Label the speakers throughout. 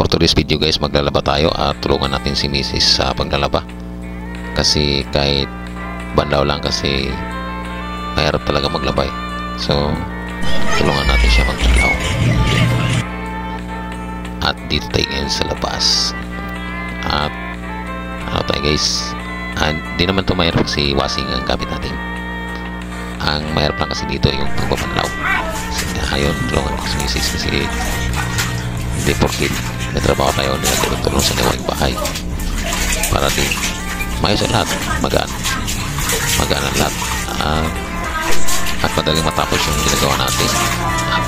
Speaker 1: For today's video guys, maglalaba tayo at tulungan natin si Mrs. sa paglalaba. Kasi kahit bandaw lang kasi mahirap talaga maglaba eh. So, tulungan natin siya magtalaw. At dito tayo ngayon sa labas. At ano tayo guys, di naman ito mahirap kasi washing ang gamit natin. Ang mahirap lang kasi dito yung pagbabanlaw. Ayun, tulungan ko si Mrs. kasi hindi porkit may trabaho tayo na tulong sa gawaing bahay para din maayos ang lahat, magaan ang lahat, at madaling matapos yung ginagawa natin at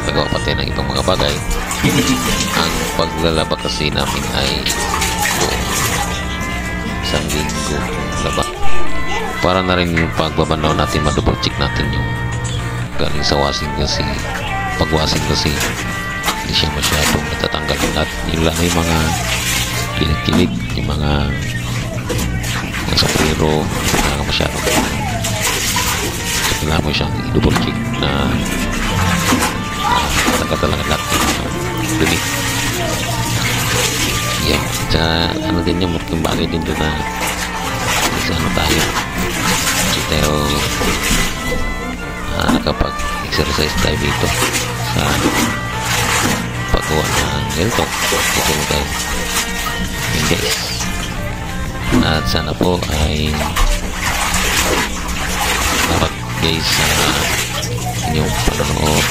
Speaker 1: nagawa pati ng ibang mga bagay. Ang paglalaba kasi namin ay isang linggo laba para na rin yung pagbabanaw natin, ma-double check natin yung galing sa washing kasi pag washing kasi hindi siya masyadong natatanggal at yung mga kilig-kilig, yung mga soprero, hindi masyadong so kailangan mo siyang i-double check na talaga lahat yung dumi yan. Tsaka ano din yung malaking bagay din doon na kasi ano tayo kasi tayo nakapag-exercise tayo dito sa paggawa ng ganito. Ito mo tayo guys, at sana po ay dapat guys sa inyong panonood